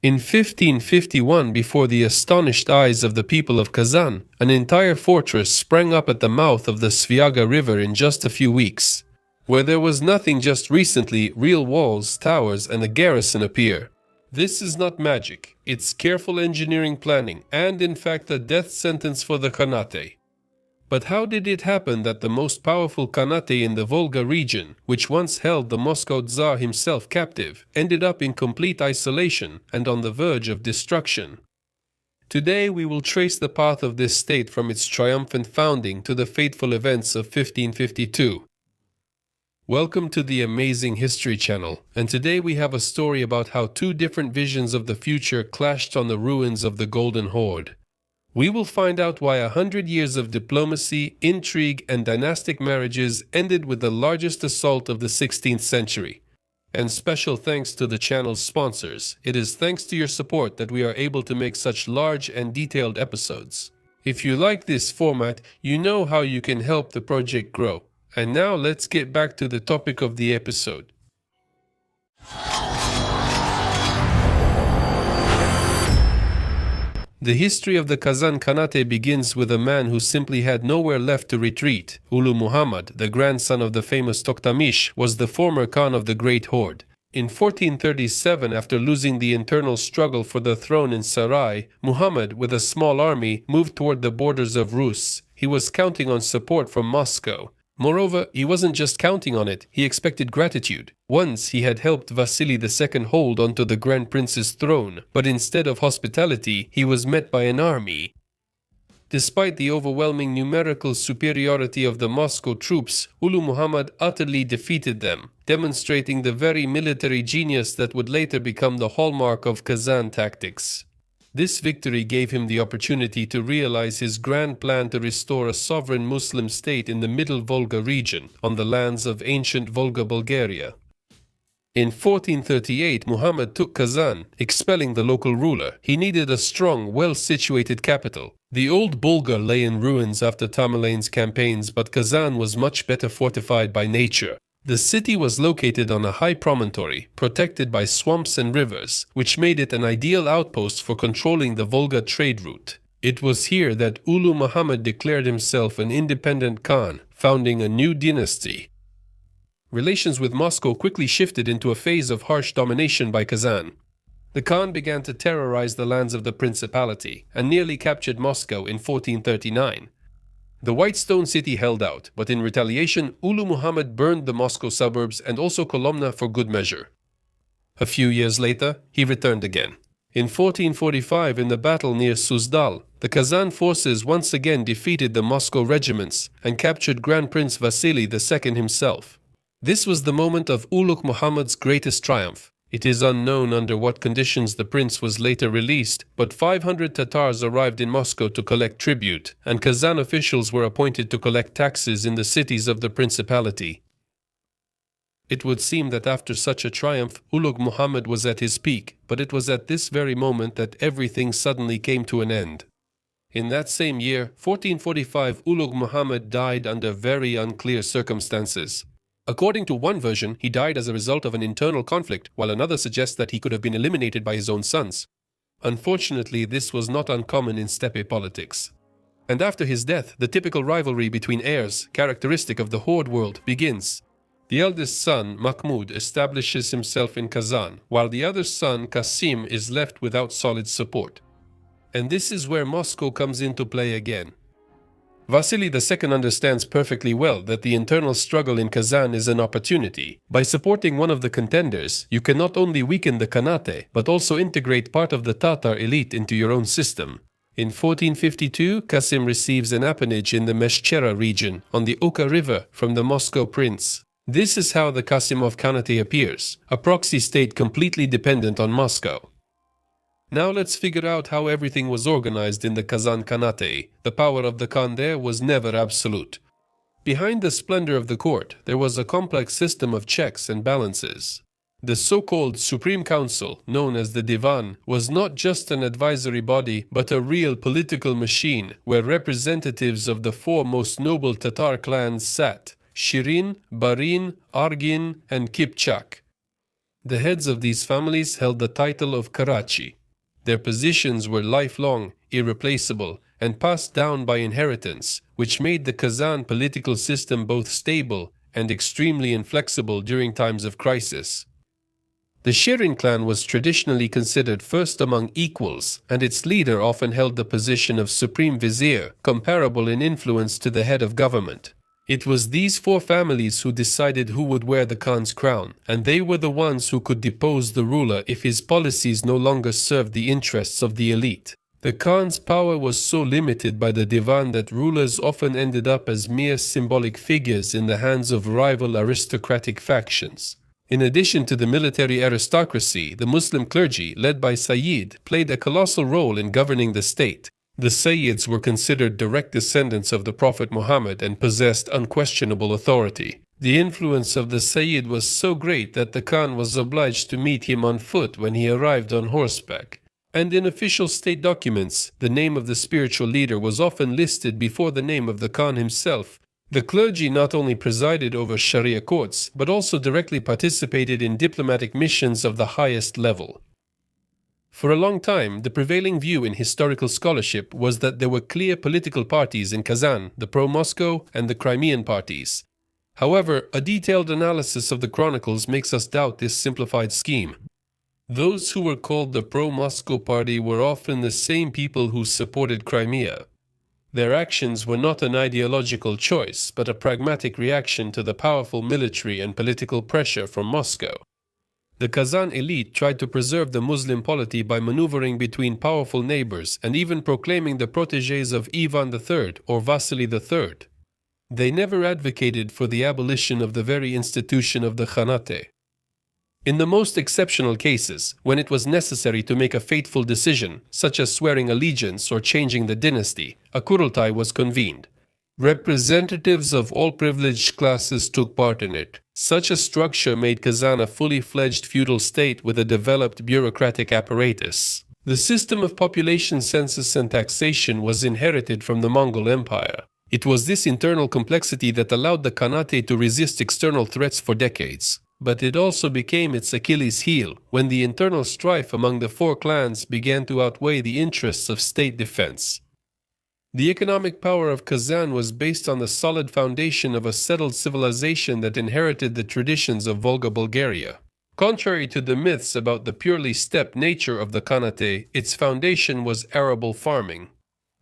In 1551, before the astonished eyes of the people of Kazan, an entire fortress sprang up at the mouth of the Sviaga River in just a few weeks. Where there was nothing just recently, real walls, towers, and a garrison appear. This is not magic, it's careful engineering planning, and in fact a death sentence for the Khanate. But how did it happen that the most powerful Khanate in the Volga region, which once held the Moscow Tsar himself captive, ended up in complete isolation and on the verge of destruction? Today we will trace the path of this state from its triumphant founding to the fateful events of 1552. Welcome to the Amazing History Channel, and today we have a story about how two different visions of the future clashed on the ruins of the Golden Horde. We will find out why 100 years of diplomacy, intrigue, and dynastic marriages ended with the largest assault of the 16th century. And special thanks to the channel's sponsors. It is thanks to your support that we are able to make such large and detailed episodes. If you like this format, you know how you can help the project grow. And now let's get back to the topic of the episode. The history of the Kazan Khanate begins with a man who simply had nowhere left to retreat. Ulu Muhammad, the grandson of the famous Toktamish, was the former Khan of the Great Horde. In 1437, after losing the internal struggle for the throne in Sarai, Muhammad, with a small army, moved toward the borders of Rus. He was counting on support from Moscow. Moreover, he wasn't just counting on it, he expected gratitude. Once he had helped Vasily II hold onto the Grand Prince's throne, but instead of hospitality, he was met by an army. Despite the overwhelming numerical superiority of the Moscow troops, Ulu Muhammad utterly defeated them, demonstrating the very military genius that would later become the hallmark of Kazan tactics. This victory gave him the opportunity to realize his grand plan to restore a sovereign Muslim state in the Middle Volga region, on the lands of ancient Volga Bulgaria. In 1438, Muhammad took Kazan, expelling the local ruler. He needed a strong, well-situated capital. The old Bulgar lay in ruins after Tamerlane's campaigns, but Kazan was much better fortified by nature. The city was located on a high promontory, protected by swamps and rivers, which made it an ideal outpost for controlling the Volga trade route. It was here that Ulu Muhammad declared himself an independent Khan, founding a new dynasty. Relations with Moscow quickly shifted into a phase of harsh domination by Kazan. The Khan began to terrorize the lands of the principality, and nearly captured Moscow in 1439. The White Stone City held out, but in retaliation, Ulu Muhammad burned the Moscow suburbs and also Kolomna for good measure. A few years later, he returned again. In 1445, in the battle near Suzdal, the Kazan forces once again defeated the Moscow regiments and captured Grand Prince Vasily II himself. This was the moment of Ulu Muhammad's greatest triumph. It is unknown under what conditions the prince was later released, but 500 Tatars arrived in Moscow to collect tribute, and Kazan officials were appointed to collect taxes in the cities of the principality. It would seem that after such a triumph, Ulu Muhammad was at his peak, but it was at this very moment that everything suddenly came to an end. In that same year, 1445, Ulu Muhammad died under very unclear circumstances. According to one version, he died as a result of an internal conflict, while another suggests that he could have been eliminated by his own sons. Unfortunately, this was not uncommon in steppe politics. And after his death, the typical rivalry between heirs, characteristic of the horde world, begins. The eldest son, Mahmud, establishes himself in Kazan, while the other son, Kasim, is left without solid support. And this is where Moscow comes into play again. Vasily II understands perfectly well that the internal struggle in Kazan is an opportunity. By supporting one of the contenders, you can not only weaken the Khanate, but also integrate part of the Tatar elite into your own system. In 1452, Kasim receives an appanage in the Meshchera region, on the Oka River, from the Moscow prince. This is how the Kasimov Khanate appears, a proxy state completely dependent on Moscow. Now let's figure out how everything was organized in the Kazan Khanate. The power of the Khan there was never absolute. Behind the splendor of the court, there was a complex system of checks and balances. The so-called Supreme Council, known as the Divan, was not just an advisory body, but a real political machine, where representatives of the four most noble Tatar clans sat: Shirin, Barin, Argin, and Kipchak. The heads of these families held the title of Karachi. Their positions were lifelong, irreplaceable, and passed down by inheritance, which made the Kazan political system both stable and extremely inflexible during times of crisis. The Shirin clan was traditionally considered first among equals, and its leader often held the position of supreme vizier, comparable in influence to the head of government. It was these four families who decided who would wear the Khan's crown, and they were the ones who could depose the ruler if his policies no longer served the interests of the elite. The Khan's power was so limited by the divan that rulers often ended up as mere symbolic figures in the hands of rival aristocratic factions. In addition to the military aristocracy, the Muslim clergy, led by Sayyid, played a colossal role in governing the state. The Sayyids were considered direct descendants of the Prophet Muhammad and possessed unquestionable authority. The influence of the Sayyid was so great that the Khan was obliged to meet him on foot when he arrived on horseback. And in official state documents, the name of the spiritual leader was often listed before the name of the Khan himself. The clergy not only presided over Sharia courts, but also directly participated in diplomatic missions of the highest level. For a long time, the prevailing view in historical scholarship was that there were clear political parties in Kazan, the pro-Moscow and the Crimean parties. However, a detailed analysis of the chronicles makes us doubt this simplified scheme. Those who were called the pro-Moscow party were often the same people who supported Crimea. Their actions were not an ideological choice, but a pragmatic reaction to the powerful military and political pressure from Moscow. The Kazan elite tried to preserve the Muslim polity by maneuvering between powerful neighbors and even proclaiming the protégés of Ivan III or Vasily III. They never advocated for the abolition of the very institution of the Khanate. In the most exceptional cases, when it was necessary to make a fateful decision, such as swearing allegiance or changing the dynasty, a Kurultai was convened. Representatives of all privileged classes took part in it. Such a structure made Kazan a fully fledged feudal state with a developed bureaucratic apparatus. The system of population census and taxation was inherited from the Mongol Empire. It was this internal complexity that allowed the Khanate to resist external threats for decades. But it also became its Achilles heel when the internal strife among the four clans began to outweigh the interests of state defense. The economic power of Kazan was based on the solid foundation of a settled civilization that inherited the traditions of Volga Bulgaria. Contrary to the myths about the purely steppe nature of the Khanate, its foundation was arable farming.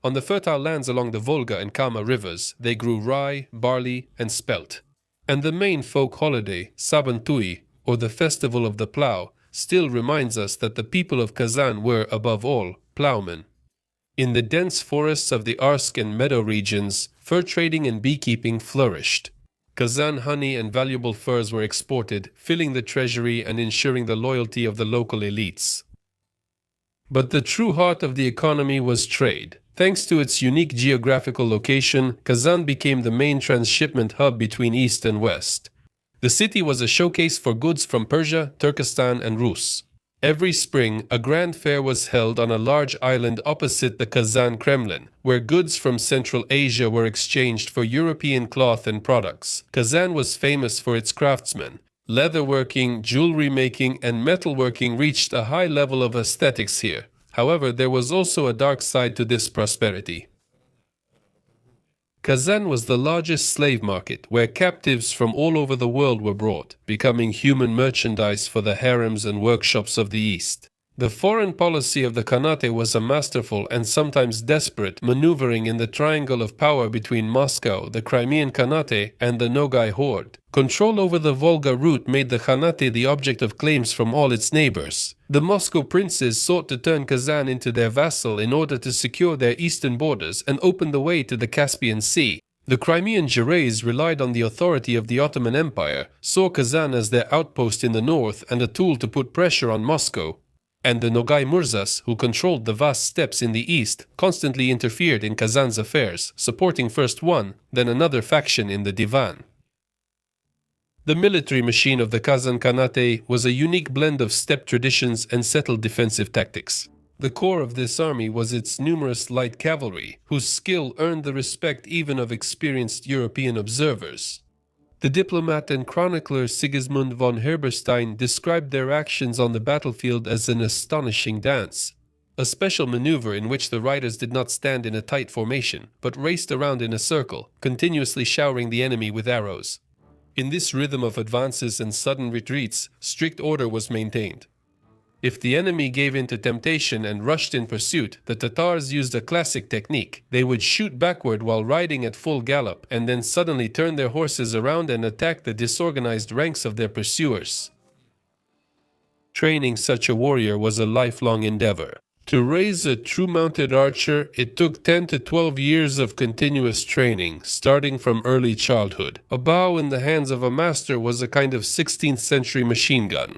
On the fertile lands along the Volga and Kama rivers, they grew rye, barley, and spelt. And the main folk holiday, Sabantui, or the Festival of the Plough, still reminds us that the people of Kazan were, above all, ploughmen. In the dense forests of the Arsk and Meadow regions, fur trading and beekeeping flourished. Kazan honey and valuable furs were exported, filling the treasury and ensuring the loyalty of the local elites. But the true heart of the economy was trade. Thanks to its unique geographical location, Kazan became the main transshipment hub between East and West. The city was a showcase for goods from Persia, Turkestan, and Rus. Every spring, a grand fair was held on a large island opposite the Kazan Kremlin, where goods from Central Asia were exchanged for European cloth and products. Kazan was famous for its craftsmen. Leatherworking, jewelry making, and metalworking reached a high level of aesthetics here. However, there was also a dark side to this prosperity. Kazan was the largest slave market, where captives from all over the world were brought, becoming human merchandise for the harems and workshops of the East. The foreign policy of the Khanate was a masterful and sometimes desperate maneuvering in the triangle of power between Moscow, the Crimean Khanate, and the Nogai horde. Control over the Volga route made the Khanate the object of claims from all its neighbors. The Moscow princes sought to turn Kazan into their vassal in order to secure their eastern borders and open the way to the Caspian Sea. The Crimean Jerays relied on the authority of the Ottoman Empire, saw Kazan as their outpost in the north and a tool to put pressure on Moscow. And the Nogai Murzas, who controlled the vast steppes in the east, constantly interfered in Kazan's affairs, supporting first one, then another faction in the Divan. The military machine of the Kazan Khanate was a unique blend of steppe traditions and settled defensive tactics. The core of this army was its numerous light cavalry, whose skill earned the respect even of experienced European observers. The diplomat and chronicler Sigismund von Herberstein described their actions on the battlefield as an astonishing dance, a special maneuver in which the riders did not stand in a tight formation, but raced around in a circle, continuously showering the enemy with arrows. In this rhythm of advances and sudden retreats, strict order was maintained. If the enemy gave in to temptation and rushed in pursuit, the Tatars used a classic technique. They would shoot backward while riding at full gallop, and then suddenly turn their horses around and attack the disorganized ranks of their pursuers. Training such a warrior was a lifelong endeavor. To raise a true mounted archer, it took 10 to 12 years of continuous training, starting from early childhood. A bow in the hands of a master was a kind of 16th century machine gun.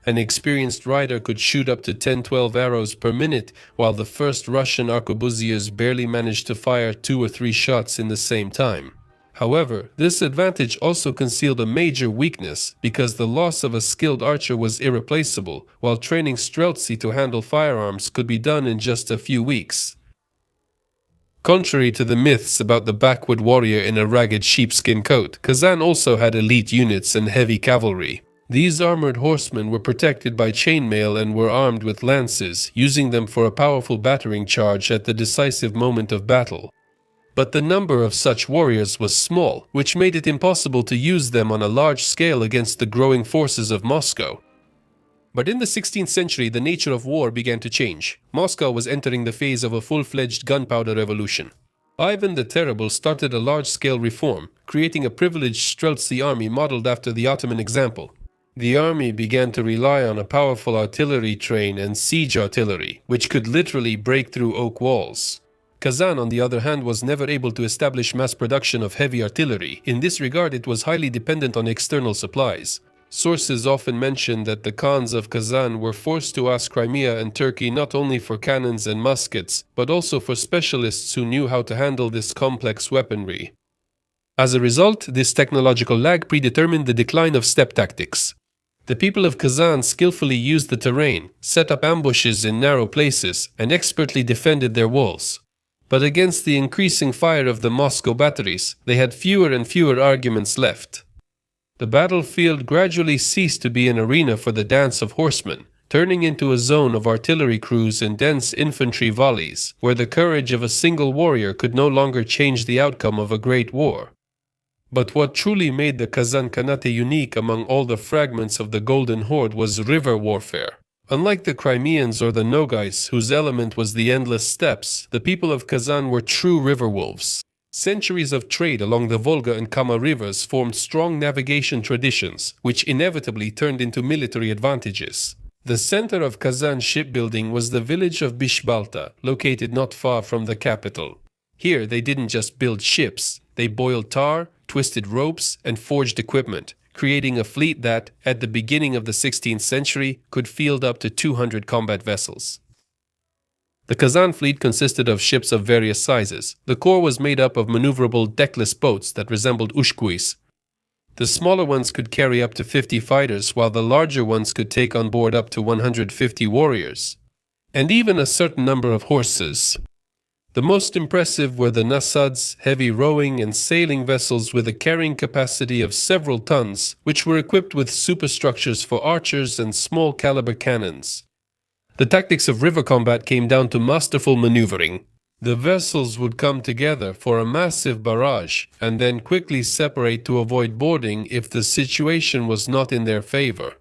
An experienced rider could shoot up to 10-12 arrows per minute, while the first Russian arquebusiers barely managed to fire 2 or 3 shots in the same time. However, this advantage also concealed a major weakness, because the loss of a skilled archer was irreplaceable, while training Streltsy to handle firearms could be done in just a few weeks. Contrary to the myths about the backward warrior in a ragged sheepskin coat, Kazan also had elite units and heavy cavalry. These armored horsemen were protected by chainmail and were armed with lances, using them for a powerful battering charge at the decisive moment of battle. But the number of such warriors was small, which made it impossible to use them on a large scale against the growing forces of Moscow. But in the 16th century, the nature of war began to change. Moscow was entering the phase of a full-fledged gunpowder revolution. Ivan the Terrible started a large-scale reform, creating a privileged Streltsy army modeled after the Ottoman example. The army began to rely on a powerful artillery train and siege artillery, which could literally break through oak walls. Kazan, on the other hand, was never able to establish mass production of heavy artillery. In this regard, it was highly dependent on external supplies. Sources often mention that the Khans of Kazan were forced to ask Crimea and Turkey not only for cannons and muskets, but also for specialists who knew how to handle this complex weaponry. As a result, this technological lag predetermined the decline of steppe tactics. The people of Kazan skillfully used the terrain, set up ambushes in narrow places, and expertly defended their walls. But against the increasing fire of the Moscow batteries, they had fewer and fewer arguments left. The battlefield gradually ceased to be an arena for the dance of horsemen, turning into a zone of artillery crews and dense infantry volleys, where the courage of a single warrior could no longer change the outcome of a great war. But what truly made the Kazan Khanate unique among all the fragments of the Golden Horde was river warfare. Unlike the Crimeans or the Nogais, whose element was the endless steppes, the people of Kazan were true river wolves. Centuries of trade along the Volga and Kama rivers formed strong navigation traditions, which inevitably turned into military advantages. The center of Kazan shipbuilding was the village of Bishbalta, located not far from the capital. Here they didn't just build ships, they boiled tar, twisted ropes, and forged equipment, creating a fleet that, at the beginning of the 16th century, could field up to 200 combat vessels. The Kazan fleet consisted of ships of various sizes. The core was made up of maneuverable deckless boats that resembled ushkuis. The smaller ones could carry up to 50 fighters, while the larger ones could take on board up to 150 warriors, and even a certain number of horses. The most impressive were the nasads, heavy rowing and sailing vessels with a carrying capacity of several tons, which were equipped with superstructures for archers and small caliber cannons. The tactics of river combat came down to masterful maneuvering. The vessels would come together for a massive barrage and then quickly separate to avoid boarding if the situation was not in their favor.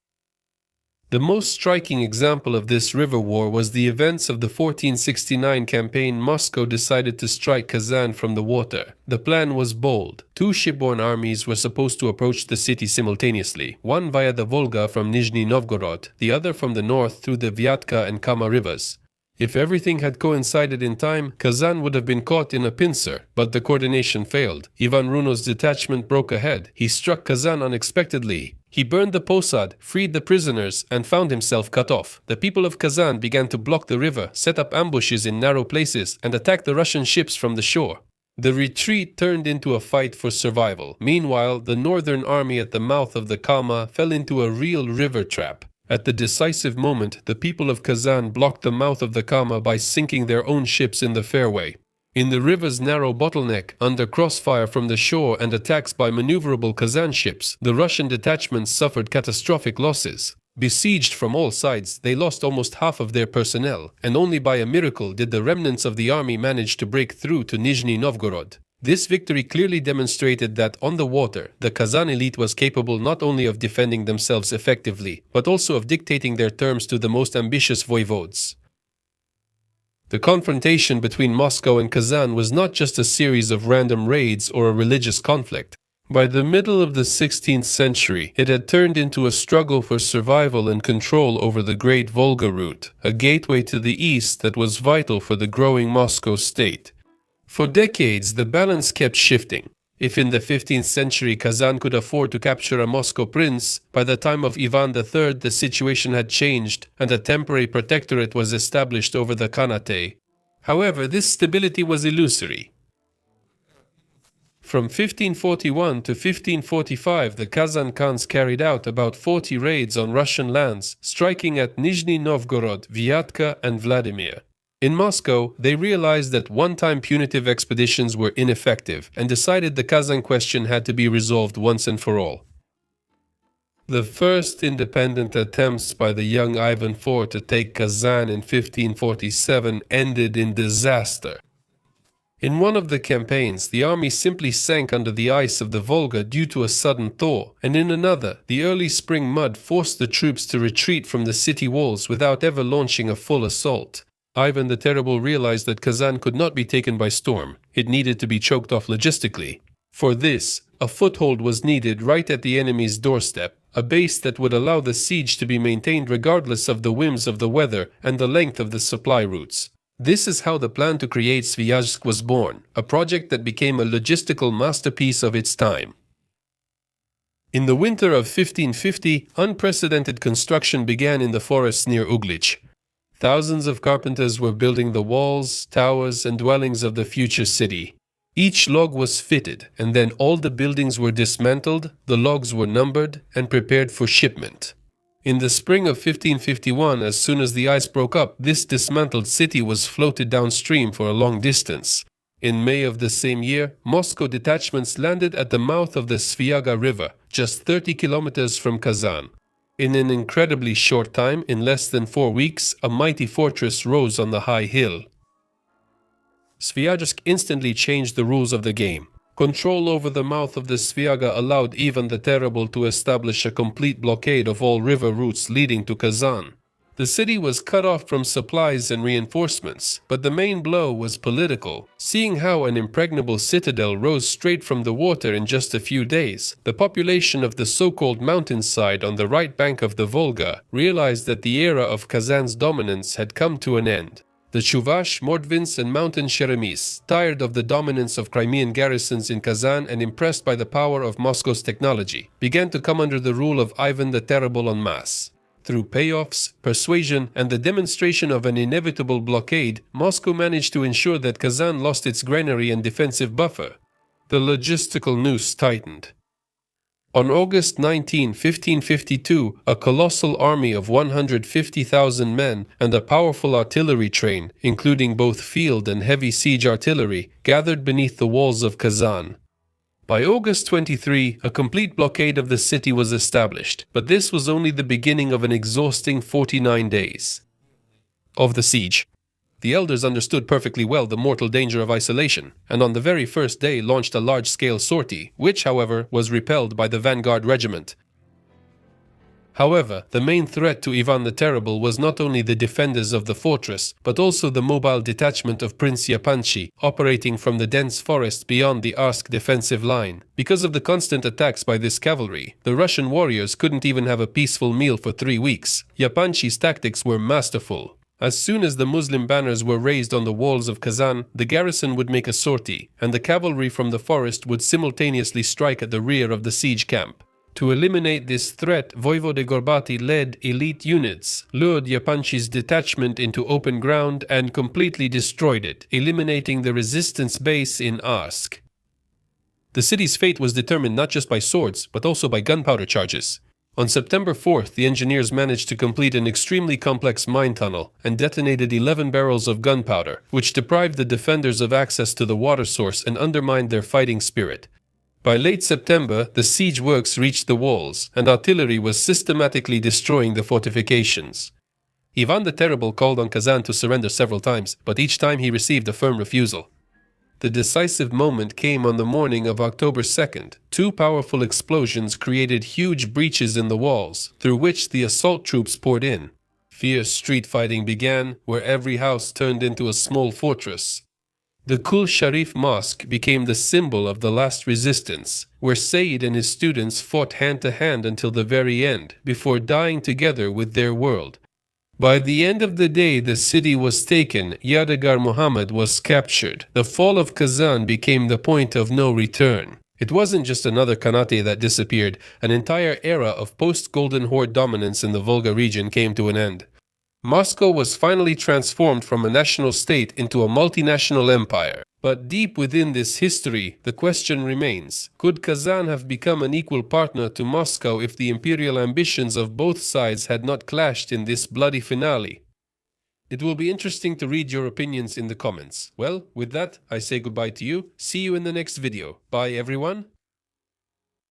The most striking example of this river war was the events of the 1469 campaign. Moscow decided to strike Kazan from the water. The plan was bold. 2 shipborne armies were supposed to approach the city simultaneously, one via the Volga from Nizhny Novgorod, the other from the north through the Vyatka and Kama rivers. If everything had coincided in time, Kazan would have been caught in a pincer, but the coordination failed. Ivan Runo's detachment broke ahead. He struck Kazan unexpectedly. He burned the posad, freed the prisoners, and found himself cut off. The people of Kazan began to block the river, set up ambushes in narrow places, and attack the Russian ships from the shore. The retreat turned into a fight for survival. Meanwhile, the northern army at the mouth of the Kama fell into a real river trap. At the decisive moment, the people of Kazan blocked the mouth of the Kama by sinking their own ships in the fairway. In the river's narrow bottleneck, under crossfire from the shore and attacks by maneuverable Kazan ships, the Russian detachments suffered catastrophic losses. Besieged from all sides, they lost almost half of their personnel, and only by a miracle did the remnants of the army manage to break through to Nizhny Novgorod. This victory clearly demonstrated that on the water, the Kazan elite was capable not only of defending themselves effectively, but also of dictating their terms to the most ambitious voivodes. The confrontation between Moscow and Kazan was not just a series of random raids or a religious conflict. By the middle of the 16th century, it had turned into a struggle for survival and control over the Great Volga route, a gateway to the east that was vital for the growing Moscow state. For decades, the balance kept shifting. If in the 15th century Kazan could afford to capture a Moscow prince, by the time of Ivan III the situation had changed and a temporary protectorate was established over the Khanate. However, this stability was illusory. From 1541 to 1545, the Kazan Khans carried out about 40 raids on Russian lands, striking at Nizhny Novgorod, Vyatka, and Vladimir. In Moscow, they realized that one-time punitive expeditions were ineffective and decided the Kazan question had to be resolved once and for all. The first independent attempts by the young Ivan IV to take Kazan in 1547 ended in disaster. In one of the campaigns, the army simply sank under the ice of the Volga due to a sudden thaw, and in another, the early spring mud forced the troops to retreat from the city walls without ever launching a full assault. Ivan the Terrible realized that Kazan could not be taken by storm. It needed to be choked off logistically. For this, a foothold was needed right at the enemy's doorstep, a base that would allow the siege to be maintained regardless of the whims of the weather and the length of the supply routes. This is how the plan to create Sviazhsk was born, a project that became a logistical masterpiece of its time. In the winter of 1550, unprecedented construction began in the forests near Uglich. Thousands of carpenters were building the walls, towers, and dwellings of the future city. Each log was fitted, and then all the buildings were dismantled, the logs were numbered, and prepared for shipment. In the spring of 1551, as soon as the ice broke up, this dismantled city was floated downstream for a long distance. In May of the same year, Moscow detachments landed at the mouth of the Sviaga River, just 30 kilometers from Kazan. In an incredibly short time, in less than 4 weeks, a mighty fortress rose on the high hill. Sviazhsk instantly changed the rules of the game. Control over the mouth of the Sviaga allowed Ivan the Terrible to establish a complete blockade of all river routes leading to Kazan. The city was cut off from supplies and reinforcements, but the main blow was political. Seeing how an impregnable citadel rose straight from the water in just a few days, the population of the so-called mountainside on the right bank of the Volga realized that the era of Kazan's dominance had come to an end. The Chuvash, Mordvins, and mountain Cheremis, tired of the dominance of Crimean garrisons in Kazan and impressed by the power of Moscow's technology, began to come under the rule of Ivan the Terrible en masse. Through payoffs, persuasion, and the demonstration of an inevitable blockade, Moscow managed to ensure that Kazan lost its granary and defensive buffer. The logistical noose tightened. On August 19, 1552, a colossal army of 150,000 men and a powerful artillery train, including both field and heavy siege artillery, gathered beneath the walls of Kazan. By August 23, a complete blockade of the city was established, but this was only the beginning of an exhausting 49 days of the siege. The elders understood perfectly well the mortal danger of isolation, and on the very first day launched a large-scale sortie, which, however, was repelled by the vanguard regiment. However, the main threat to Ivan the Terrible was not only the defenders of the fortress, but also the mobile detachment of Prince Yapanchi, operating from the dense forest beyond the Arsk defensive line. Because of the constant attacks by this cavalry, the Russian warriors couldn't even have a peaceful meal for 3 weeks. Yapanchi's tactics were masterful. As soon as the Muslim banners were raised on the walls of Kazan, the garrison would make a sortie, and the cavalry from the forest would simultaneously strike at the rear of the siege camp. To eliminate this threat, Voivode Gorbati led elite units, lured Yapanchi's detachment into open ground, and completely destroyed it, eliminating the resistance base in Arsk. The city's fate was determined not just by swords, but also by gunpowder charges. On September 4th, the engineers managed to complete an extremely complex mine tunnel and detonated 11 barrels of gunpowder, which deprived the defenders of access to the water source and undermined their fighting spirit. By late September, the siege works reached the walls, and artillery was systematically destroying the fortifications. Ivan the Terrible called on Kazan to surrender several times, but each time he received a firm refusal. The decisive moment came on the morning of October 2nd. Two powerful explosions created huge breaches in the walls, through which the assault troops poured in. Fierce street fighting began, where every house turned into a small fortress. The Kul Sharif Mosque became the symbol of the last resistance, where Sayyid and his students fought hand to hand until the very end, before dying together with their world. By the end of the day, the city was taken, Yadigar Muhammad was captured. The fall of Kazan became the point of no return. It wasn't just another Khanate that disappeared, an entire era of post-Golden Horde dominance in the Volga region came to an end. Moscow was finally transformed from a national state into a multinational empire. But deep within this history, the question remains, could Kazan have become an equal partner to Moscow if the imperial ambitions of both sides had not clashed in this bloody finale? It will be interesting to read your opinions in the comments. Well, with that, I say goodbye to you. See you in the next video. Bye everyone.